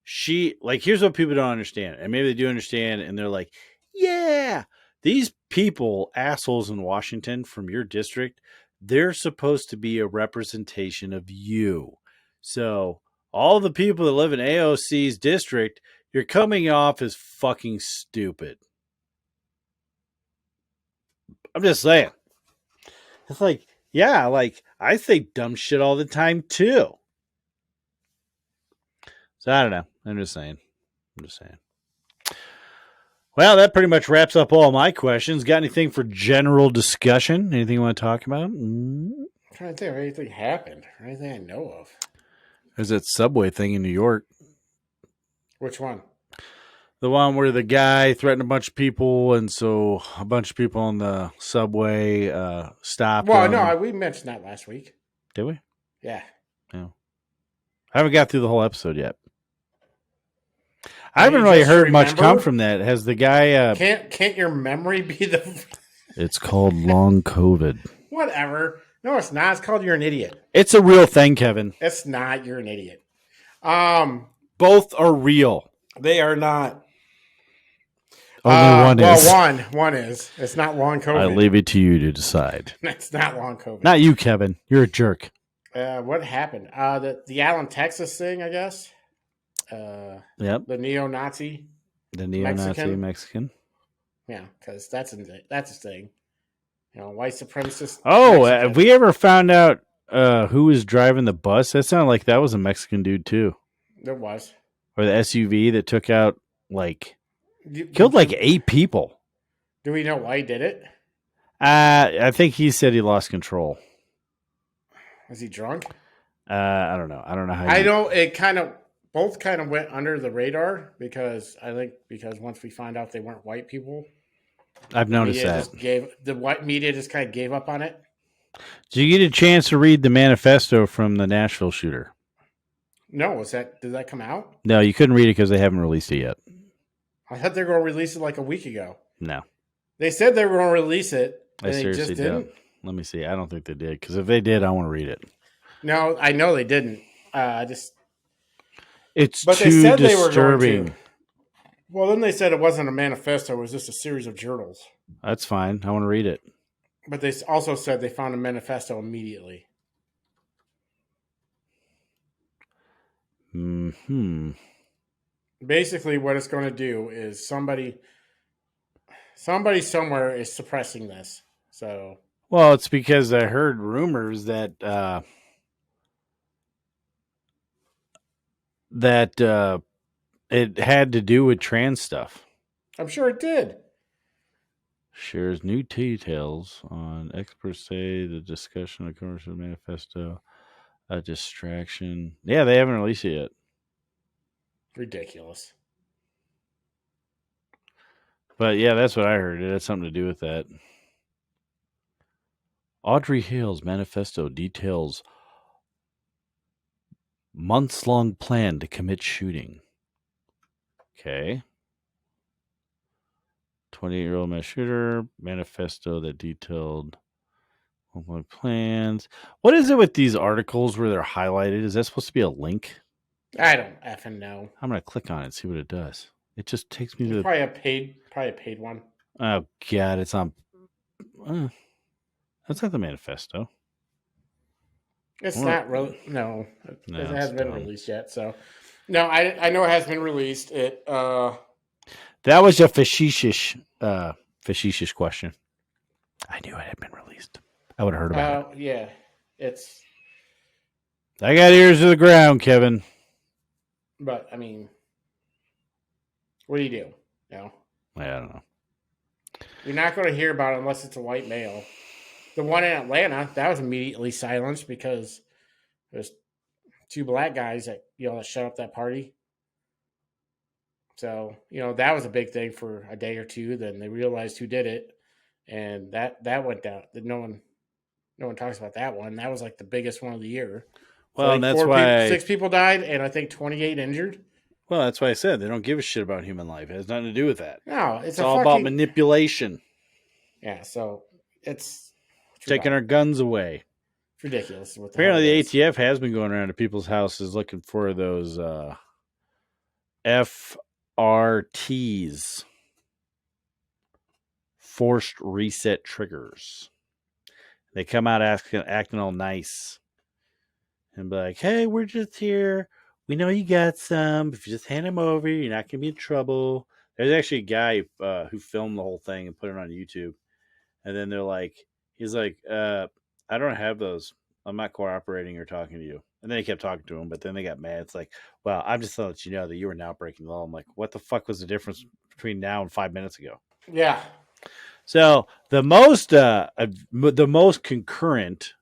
Here's what people don't understand. And maybe they do understand, and they're like, yeah, these people, assholes in Washington from your district, they're supposed to be a representation of you. So all the people that live in AOC's district, you're coming off as fucking stupid. I'm just saying. It's like, yeah, like I say dumb shit all the time too. So I don't know. I'm just saying. Well, that pretty much wraps up all my questions. Got anything for general discussion? Anything you want to talk about? I'm trying to think if anything happened or anything I know of. There's that subway thing in New York. Which one? The one where the guy threatened a bunch of people, and so a bunch of people on the subway stopped. Well, no, we mentioned that last week. Did we? Yeah. No. I haven't got through the whole episode yet. I Well, haven't you really just heard much remember? come from that. Has the guy? Can't your memory be the It's called long COVID. whatever? No, it's not. It's called you're an idiot. It's a real thing, Kevin. It's not. You're an idiot. Both are real. They are not. Only one is. Well, one is. It's not long COVID. I leave it to you to decide. It's not long COVID. Not you, Kevin. You're a jerk. What happened? The Allen, Texas thing, I guess. Yep. The neo-Nazi. The neo-Nazi Mexican. Yeah, because that's a thing. You know, white supremacist. Oh, Mexican. have we ever found out who was driving the bus? That sounded like that was a Mexican dude too. There was. Or the SUV that took out killed 8 people. Do we know why he did it? I think he said he lost control. Was he drunk? I don't know. I don't know how. I know it both kind of went under the radar because once we found out they weren't white people, I've noticed that. The white media just kind of gave up on it. Did you get a chance to read the manifesto from the Nashville shooter? No, did that come out? No, you couldn't read it because they haven't released it yet. I thought they were going to release it like a week ago. No. They said they were going to release it. They seriously just didn't. Let me see. I don't think they did because if they did, I want to read it. No, I know they didn't. It's but too they said disturbing. They were going to. Well, then they said it wasn't a manifesto; it was just a series of journals. That's fine. I want to read it. But they also said they found a manifesto immediately. Basically, what it's going to do is somebody somewhere is suppressing this. So, well, it's because I heard rumors that it had to do with trans stuff. I'm sure it did. Shares new details on experts say the discussion of commercial manifesto a distraction. Yeah, they haven't released it yet. Ridiculous. But yeah, that's what I heard. It had something to do with that. Audrey Hale's manifesto details months-long plan to commit shooting. Okay. 28-year-old mass shooter manifesto that detailed plans. What is it with these articles where they're highlighted? Is that supposed to be a link? I don't effing know. I'm gonna click on it and see what it does. It just takes me to probably a paid one. Oh God, it's on. That's not the manifesto. It's not really. No, it hasn't been dumb. released yet. So, no, I know it has been released. It. That was a facetious question. I knew it had been released. I would have heard about it. Yeah, it's. I got ears to the ground, Kevin. But I mean, what do you do? You know? I don't know. You're not going to hear about it unless it's a white male. The one in Atlanta, that was immediately silenced because there's 2 black guys that shut up that party. So, that was a big thing for a day or two. Then they realized who did it, and that went down. No one talks about that one. That was like the biggest one of the year. Well, and that's why 6 people died, and I think 28 injured. Well, that's why I said they don't give a shit about human life. It has nothing to do with that. No, it's all about manipulation. Yeah, so it's taking our guns away. It's ridiculous. Apparently, the ATF has been going around to people's houses looking for those FRTs, forced reset triggers. They come out acting all nice and be like, "Hey, we're just here. We know you got some. If you just hand them over, you're not going to be in trouble." There's actually a guy who filmed the whole thing and put it on YouTube. And then he's like, I don't have those. I'm not cooperating or talking to you. And then they kept talking to him, but then they got mad. It's like, well, I'm just going to let you know that you were now breaking the law. I'm like, what the fuck was the difference between now and 5 minutes ago? Yeah. So the most concurrent.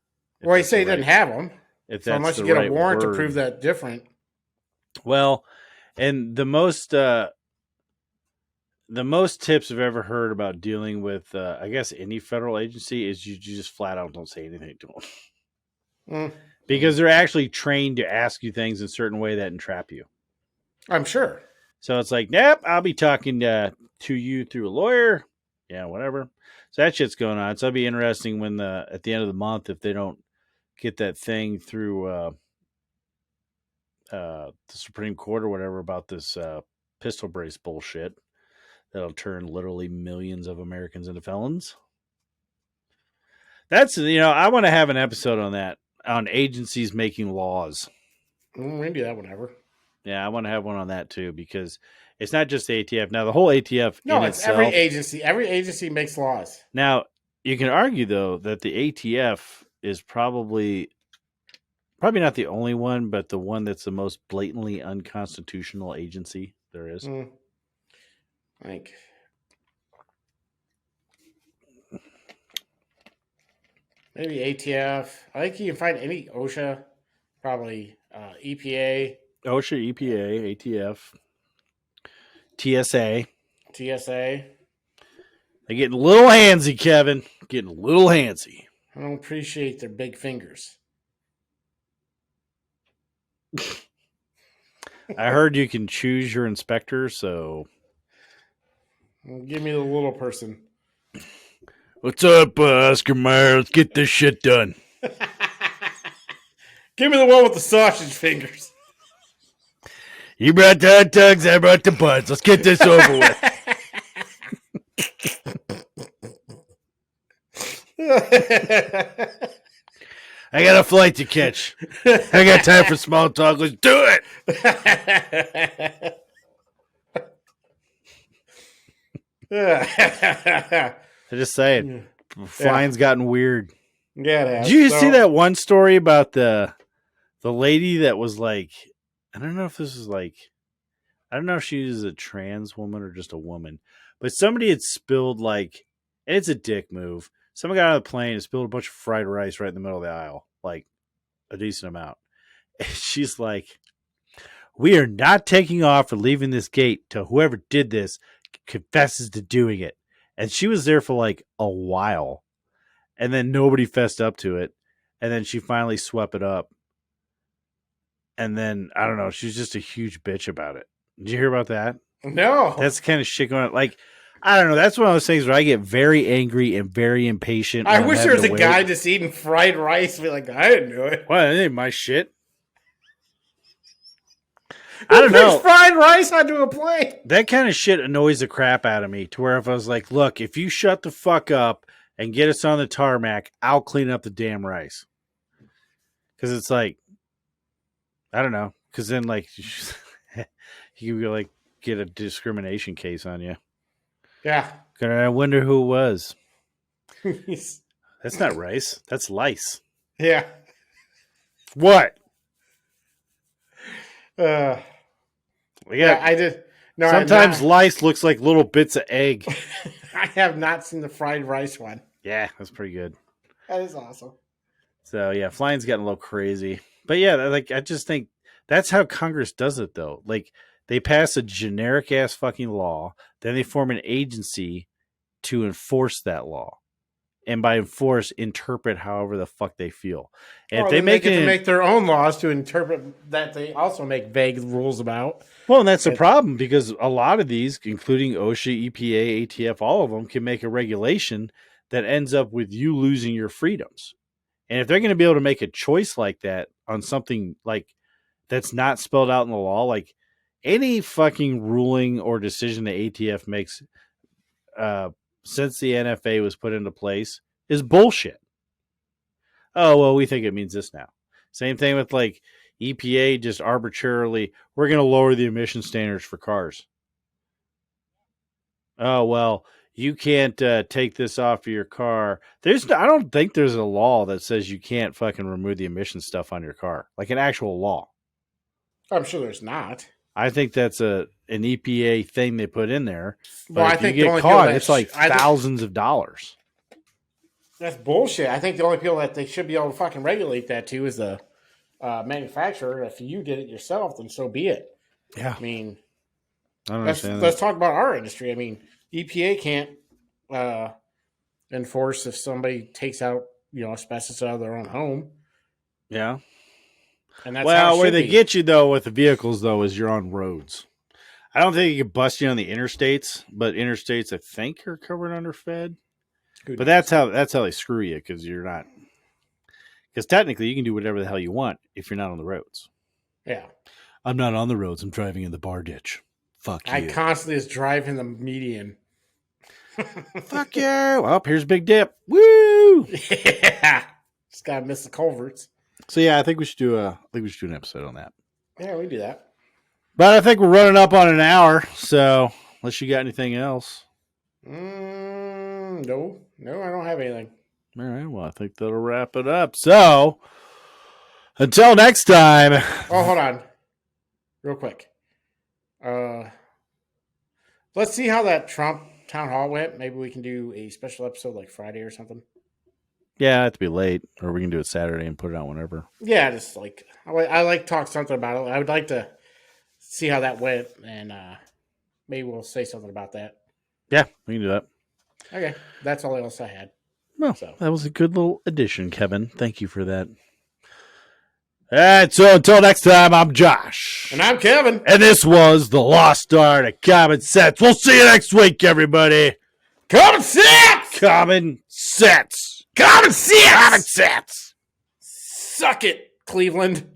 Well, he said he didn't have them. If So that's unless the you get right a warrant word. to prove that different. Well, and the most tips I've ever heard about dealing with, I guess, any federal agency is you just flat out don't say anything to them. Because they're actually trained to ask you things in a certain way that entrap you. I'm sure. So it's like, nope, I'll be talking to you through a lawyer. Yeah, whatever. So that shit's going on. So it'll be interesting when at the end of the month, if they don't get that thing through the Supreme Court or whatever about this pistol brace bullshit, that'll turn literally millions of Americans into felons. That's, I want to have an episode on that, on agencies making laws. We can do that whenever. Yeah, I want to have one on that too, because it's not just the ATF. Now, the whole ATF it's itself, every agency. Every agency makes laws. Now, you can argue, though, that the ATF is probably not the only one, but the one that's the most blatantly unconstitutional agency there is. Like, maybe ATF. I think you can find any OSHA, probably EPA. OSHA, EPA, ATF, TSA. TSA. They're getting a little handsy, Kevin. Getting a little handsy. I don't appreciate their big fingers. I heard you can choose your inspector, so... Give me the little person. What's up, Oscar Mayer? Let's get this shit done. Give me the one with the sausage fingers. You brought the hot dogs, I brought the buns. Let's get this over with. I got a flight to catch. I got time for small talk. Let's do it. I'm just saying, flying's gotten weird. Yeah, it has. Did you see that one story about the lady that was like, I don't know if this was like, I don't know if she was a trans woman or just a woman, but somebody had spilled like, and it's a dick move. Someone got on the plane and spilled a bunch of fried rice right in the middle of the aisle, like a decent amount. And she's like, we are not taking off or leaving this gate till whoever did this confesses to doing it. And she was there for like a while. And then nobody fessed up to it. And then she finally swept it up. And then, I don't know, she's just a huge bitch about it. Did you hear about that? No. That's the kind of shit going on. Like, I don't know. That's one of those things where I get very angry and very impatient. I wish there was a guy just eating fried rice. Be like, I didn't do it. Well, that ain't my shit. I don't know. Fried rice onto a plate. That kind of shit annoys the crap out of me. To where if I was like, look, if you shut the fuck up and get us on the tarmac, I'll clean up the damn rice. Because it's like, I don't know. Because then, like, you could like get a discrimination case on you. Yeah. I wonder who it was. That's not rice. That's lice. Yeah. What? Yeah, I did. No, sometimes lice looks like little bits of egg. I have not seen the fried rice one. Yeah, that's pretty good. That is awesome. So yeah, flying's getting a little crazy. But yeah, like I just think that's how Congress does it though. Like they pass a generic ass fucking law, then they form an agency to enforce that law. And by enforce, interpret however the fuck they feel. And if they get to make their own laws to interpret that they also make vague rules about. Well, and that's the problem because a lot of these, including OSHA, EPA, ATF, all of them can make a regulation that ends up with you losing your freedoms. And if they're going to be able to make a choice like that on something like that's not spelled out in the law, like any fucking ruling or decision the ATF makes, since the NFA was put into place is bullshit. Oh, well, we think it means this now. Same thing with like EPA just arbitrarily, we're going to lower the emission standards for cars. Oh, well, you can't take this off of your car. I don't think there's a law that says you can't fucking remove the emission stuff on your car, like an actual law. I'm sure there's not. I think that's an EPA thing they put in there. But Well, I if think you the get only caught, people that it's like thousands of dollars. That's bullshit. I think the only people that they should be able to fucking regulate that to is the manufacturer. If you did it yourself, then so be it. Yeah. I mean, I don't understand let's talk about our industry. I mean, EPA can't enforce if somebody takes out, asbestos out of their own home. Yeah. And that's well, how it where should they be. get you, though, with the vehicles, though, is you're on roads. I don't think you can bust you on the interstates, but interstates, I think, are covered under Fed. Good But news. that's how they screw you, because you're not. Because technically, you can do whatever the hell you want if you're not on the roads. Yeah. I'm not on the roads. I'm driving in the bar ditch. Fuck you. I constantly just drive in the median. Fuck you. Well, here's Big Dip. Woo! Yeah. Just gotta miss the culverts. So yeah, I think we should do an episode on that. Yeah, we do that. But I think we're running up on an hour. So unless you got anything else. No, I don't have anything. All right. Well, I think that'll wrap it up. So until next time. Oh, hold on. Real quick. Let's see how that Trump town hall went. Maybe we can do a special episode like Friday or something. Yeah, I have to be late, or we can do it Saturday and put it out whenever. Yeah, just like I like to talk something about it. I would like to see how that went, and maybe we'll say something about that. Yeah, we can do that. Okay, that's all else I had. Well, So. that was a good little addition, Kevin. Thank you for that. All right, so until next time, I'm Josh. And I'm Kevin. And this was The Lost Art of Common Sense. We'll see you next week, everybody. Common sense! Common Sense. Common sense! Common Sense. Suck it, Cleveland.